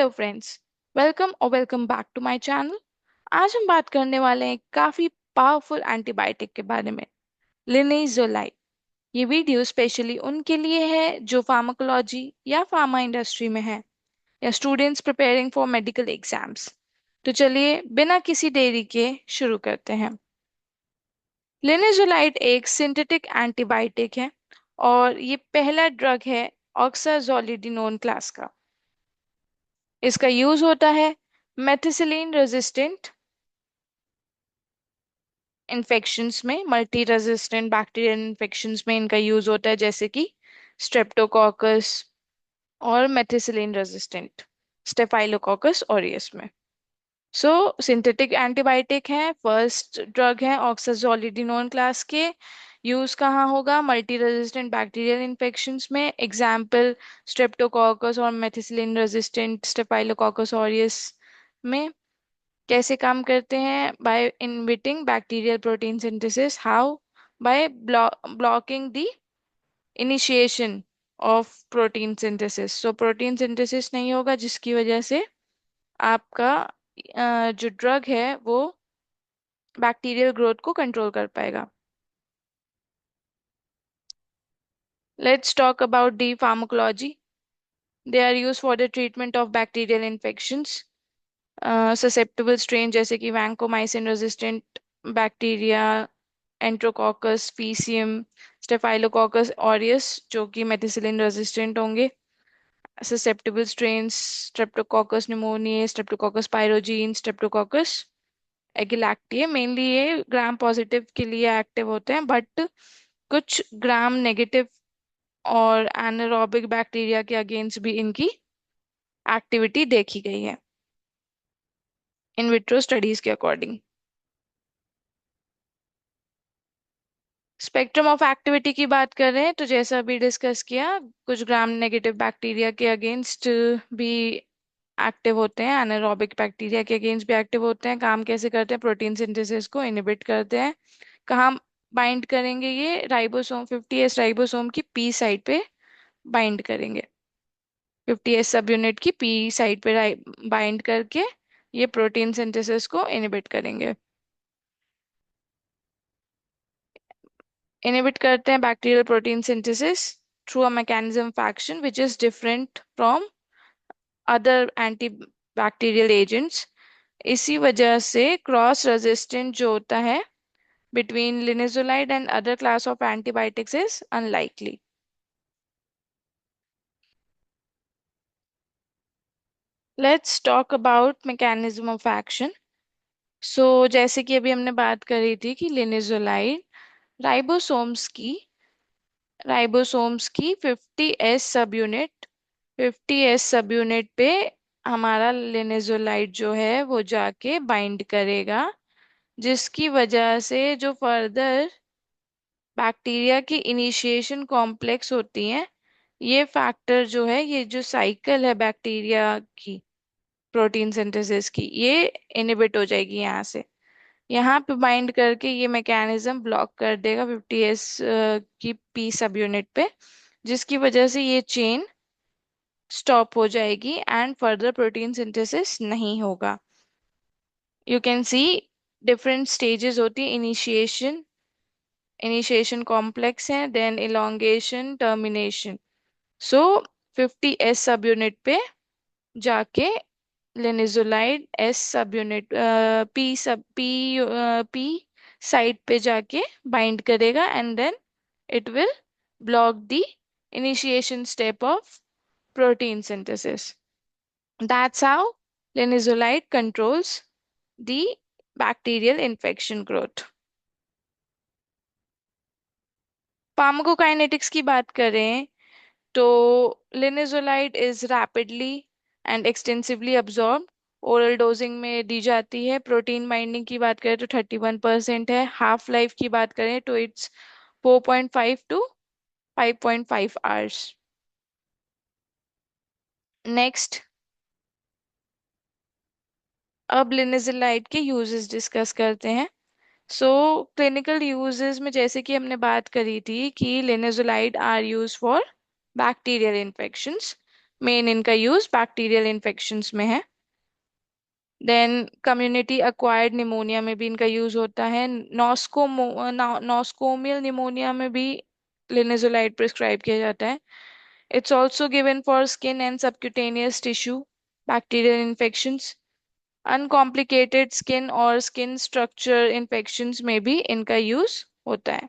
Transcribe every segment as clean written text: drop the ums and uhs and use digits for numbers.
Hello friends. Welcome back to my channel. आज हम बात करने वाले हैं काफी पावरफुल एंटीबायोटिक के बारे में, लिनेजोलाइड। ये वीडियो स्पेशली उनके लिए है जो फार्माकोलॉजी या फार्मा इंडस्ट्री में है या students preparing for medical exams. तो चलिए बिना किसी देरी के शुरू करते हैं। लिनेजोलाइड एक सिंथेटिक एंटीबायोटिक है और ये पहला ड्रग है ऑक्साजोलिडिनोन क्लास का। इसका यूज होता है मेथिसिलिन रेजिस्टेंट इन्फेक्शंस में, मल्टी रेजिस्टेंट बैक्टीरियल इन्फेक्शंस में इनका यूज होता है, जैसे कि स्ट्रेप्टोकोकस और मेथिसिलिन रेजिस्टेंट स्टेफाइलोकोकस ऑरियस में। सो सिंथेटिक एंटीबायोटिक है, फर्स्ट ड्रग है ऑक्साजोलिडिनोन क्लास के। यूज कहाँ होगा? मल्टी रेजिस्टेंट बैक्टीरियल इन्फेक्शंस में, एग्जाम्पल स्ट्रेप्टोकोकस और मेथिसिलिन रेजिस्टेंट स्टेफाइलोकोकस ऑरियस में। कैसे काम करते हैं? By inhibiting bacterial protein synthesis. How? By blocking the initiation of protein synthesis. So protein synthesis नहीं होगा, जिसकी वजह से आपका जो ड्रग है वो बैक्टीरियल ग्रोथ को कंट्रोल कर पाएगा। Let's talk about the pharmacology. They are use for the treatment of bacterial infections. Susceptible strain जैसे कि vancomycin resistant bacteria, enterococcus faecium, staphylococcus aureus जो कि मेथिसिलिन रेजिस्टेंट होंगे। Susceptible strains streptococcus pneumoniae, streptococcus pyogenes, streptococcus agalactiae. Mainly ये gram positive के लिए active होते हैं, बट कुछ ग्राम नेगेटिव और एनारोबिक बैक्टीरिया के अगेंस्ट भी इनकी एक्टिविटी देखी गई है इन विट्रो स्टडीज के अकॉर्डिंग। स्पेक्ट्रम ऑफ एक्टिविटी की बात कर रहे हैं तो जैसा अभी डिस्कस किया, कुछ ग्राम नेगेटिव बैक्टीरिया के अगेंस्ट भी एक्टिव होते हैं, एनारोबिक बैक्टीरिया के अगेंस्ट भी एक्टिव होते हैं। काम कैसे करते हैं? प्रोटीन सिंथेसिस को इनहिबिट करते हैं। कहाँ बाइंड करेंगे? ये राइबोसोम 50S राइबोसोम की पी साइट पे बाइंड करेंगे। 50S सब यूनिट की पी साइट पे बाइंड करके ये प्रोटीन सिंथेसिस को इनहिबिट करेंगे। इनहिबिट करते हैं bacterial protein synthesis through a mechanism of action which is different from other anti bacterial agents. इसी वजह से क्रॉस रेजिस्टेंट जो होता है between linezolid and other class of antibiotics is unlikely. Let's talk about mechanism of action. So जैसे कि अभी हमने बात करी थी कि लिनेजोलाइड राइबोसोम्स की 50S सब यूनिट पे हमारा लिनेजोलाइड जो है वो जाके बाइंड करेगा, जिसकी वजह से जो फर्दर बैक्टीरिया की इनिशिएशन कॉम्प्लेक्स होती हैं, ये फैक्टर जो है, ये जो साइकिल है बैक्टीरिया की प्रोटीन सिंथेसिस की, ये इनिबिट हो जाएगी यहाँ से। यहाँ पे बाइंड करके ये मैकेनिज्म ब्लॉक कर देगा 50S की पी सब यूनिट पे, जिसकी वजह से ये चेन स्टॉप हो जाएगी एंड फर्दर प्रोटीन सिंथेसिस नहीं होगा। You can see different stages होती है। इनिशिएशन कॉम्प्लेक्स है, then elongation, termination. So 50S sub unit पे जाके linezolid S sub unit P site पे जाके बाइंड करेगा and then it will block the initiation step of protein synthesis. That's how linezolid controls the bacterial infection growth. Pharmacokinetics की बात करें तो linezolid is rapidly and extensively absorb, oral dosing में दी जाती है। प्रोटीन बाइंडिंग की बात करें तो 31% है। हाफ लाइफ की बात करें तो इट्स 4.5 to 5.5 आवर्स। नेक्स्ट, अब लिनेजोलाइड के यूजेस डिस्कस करते हैं। सो क्लिनिकल यूजेस में जैसे कि हमने बात करी थी कि linezolid are use for bacterial infections. Main इनका यूज बैक्टीरियल इन्फेक्शंस में है। देन कम्युनिटी अक्वायर्ड निमोनिया में भी इनका यूज होता है। नॉस्कोमियल निमोनिया में भी लिनेजोलाइड प्रिस्क्राइब किया जाता है। It's also given for skin and subcutaneous tissue bacterial infections. Uncomplicated skin और स्किन स्ट्रक्चर इन्फेक्शंस में भी इनका यूज होता है।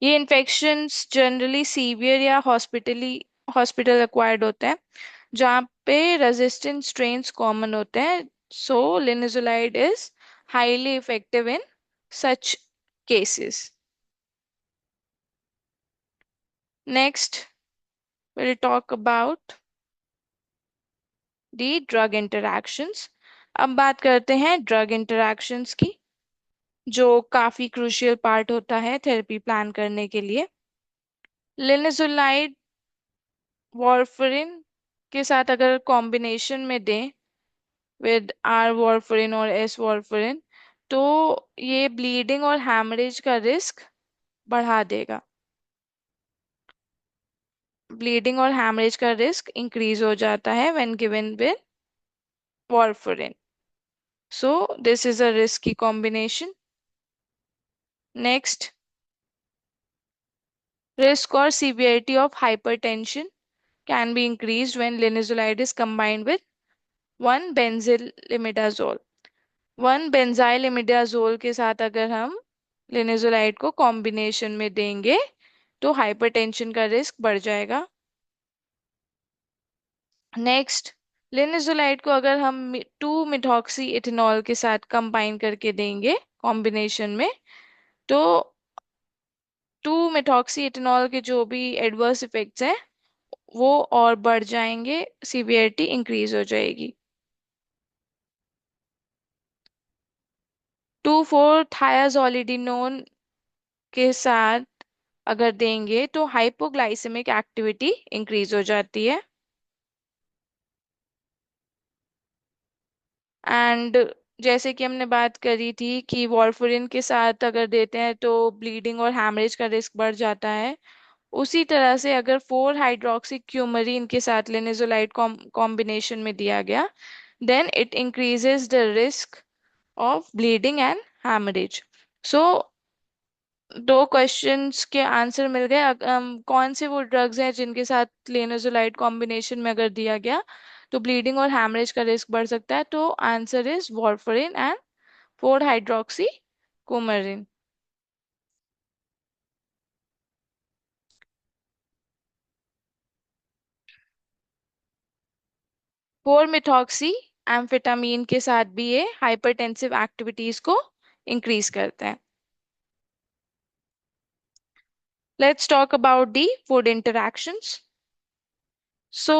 ये इन्फेक्शंस जनरली सीवियर या हॉस्पिटल एक्वायर्ड होते हैं, जहाँ पे रेजिस्टेंट स्ट्रेन्स कॉमन होते हैं। So linezolid is highly effective in such cases. Next will talk about the drug interactions. अब बात करते हैं ड्रग इंटरैक्शंस की, जो काफी क्रूशियल पार्ट होता है थेरेपी प्लान करने के लिए। लिनेजुलाइड वॉरफरिन के साथ अगर कॉम्बिनेशन में दें विद आर वॉरफरिन और एस वॉरफरिन, तो ये ब्लीडिंग और हैमरेज का रिस्क बढ़ा देगा। ब्लीडिंग और हैमरेज का रिस्क इंक्रीज हो जाता है when given with warfarin. So this is a risky combination. Next, risk or severity of hypertension can be increased when linezolid is combined with 1 benzyl imidazole। 1 benzyl imidazole के साथ अगर हम लिनेजोलाइड को combination में देंगे तो हाइपरटेंशन का रिस्क बढ़ जाएगा। नेक्स्ट, लिनेजोलाइड को अगर हम 2 मिथॉक्सी इथेनॉल के साथ कंबाइन करके देंगे कॉम्बिनेशन में, तो 2 मिथॉक्सी इथेनॉल के जो भी एडवर्स इफेक्ट्स हैं वो और बढ़ जाएंगे, सीवियरिटी इंक्रीज हो जाएगी। 2,4-thiazolidinone के साथ अगर देंगे तो हाइपोग्लाइसेमिक एक्टिविटी इंक्रीज हो जाती है। एंड जैसे कि हमने बात करी थी कि वॉरफरिन के साथ अगर देते हैं तो ब्लीडिंग और हैमरेज का रिस्क बढ़ जाता है, उसी तरह से अगर 4 हाइड्रोक्सी क्यूमरीन के साथ लिनेजोलाइड कॉम्बिनेशन में दिया गया, then it increases the risk of bleeding and haemorrhage. So दो क्वेश्चंस के आंसर मिल गए। कौन से वो ड्रग्स हैं जिनके साथ लेनाजोलाइड कॉम्बिनेशन में अगर दिया गया तो ब्लीडिंग और हैमरेज का रिस्क बढ़ सकता है, तो answer is warfarin and 4 hydroxy coumarin. 4 methoxy amphetamine के साथ भी ये हाइपरटेंसिव एक्टिविटीज को इंक्रीज करते हैं। Let's talk about the food interactions. So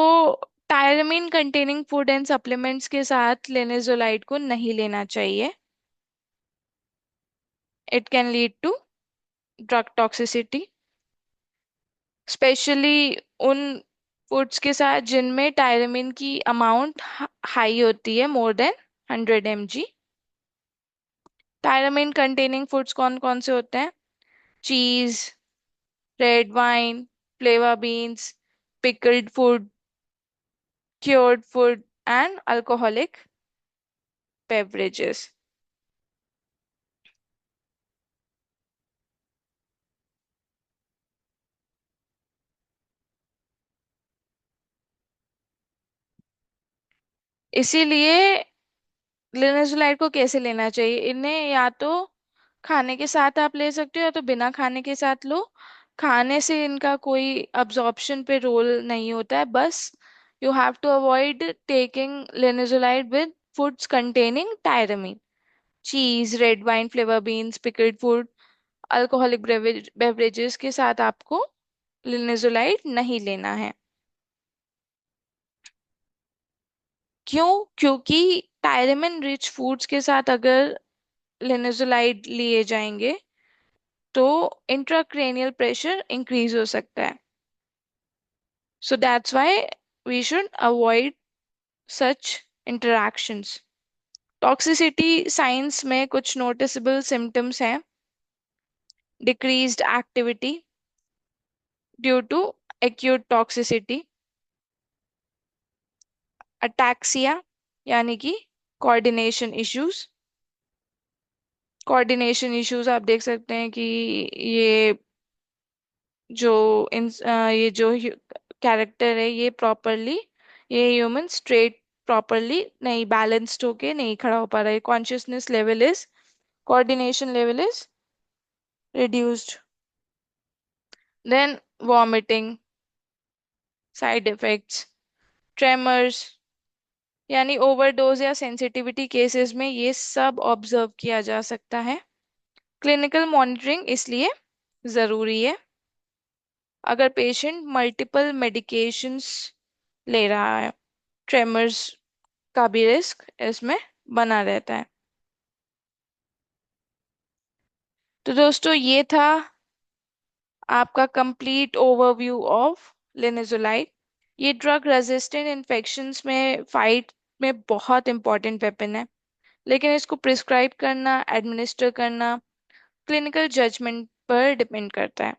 tyramine containing food and supplements के साथ लेनेजोलाइड को नहीं लेना चाहिए। It can lead to drug toxicity, especially उन फूड्स के साथ जिनमें टायरामीन की अमाउंट हाई होती है, more than 100 mg। Tyramine containing foods कौन कौन से होते हैं? Cheese, red wine, flavour beans, pickled food, cured food and alcoholic beverages. इसीलिए लिनेजुलाइड को कैसे लेना चाहिए? इन्हें या तो खाने के साथ आप ले सकते हो या तो बिना खाने के साथ लो। खाने से इनका कोई अब्जॉर्प्शन पे रोल नहीं होता है, बस you have to avoid taking linezolid with foods containing tyramine. Cheese, red wine, flavour beans, pickled food, alcoholic beverages के साथ आपको लिनेजुलाइड नहीं लेना है। क्यों? क्योंकि टायरामिन रिच फूड्स के साथ अगर लिनेजुलाइड लिए जाएंगे तो इंट्राक्रेनियल प्रेशर इंक्रीज हो सकता है। So that's why we should avoid such interactions. Toxicity science में कुछ नोटिसेबल सिम्टम्स हैं। decreased activity due to acute toxicity, ataxia यानी कि कोऑर्डिनेशन इश्यूज आप देख सकते हैं कि ये ये जो कैरेक्टर है ये ह्यूमन स्ट्रेट प्रॉपरली नहीं बैलेंस्ड होके नहीं खड़ा हो पा रहा है, consciousness level is coordination level is reduced. Then vomiting, side effects, tremors यानी ओवरडोज या सेंसिटिविटी केसेस में ये सब ऑब्जर्व किया जा सकता है। क्लिनिकल मॉनिटरिंग इसलिए ज़रूरी है अगर पेशेंट मल्टीपल मेडिकेशंस ले रहा है। ट्रेमर्स का भी रिस्क इसमें बना रहता है। तो दोस्तों ये था आपका कंप्लीट ओवरव्यू ऑफ लिनेजुलाइड। ये ड्रग रेजिस्टेंट इन्फेक्शंस में फाइट में बहुत इंपॉर्टेंट वेपन है, लेकिन इसको प्रिस्क्राइब करना, एडमिनिस्टर करना क्लिनिकल जजमेंट पर डिपेंड करता है।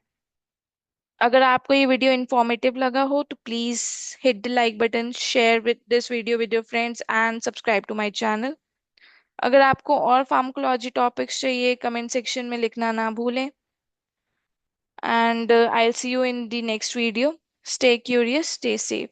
अगर आपको ये वीडियो इन्फॉर्मेटिव लगा हो तो please hit the like button, share with this video with your friends and subscribe to my channel. अगर आपको और फार्माकोलॉजी टॉपिक्स चाहिए कमेंट सेक्शन में लिखना ना भूलें। And I will see you in the next video. Stay curious, stay safe.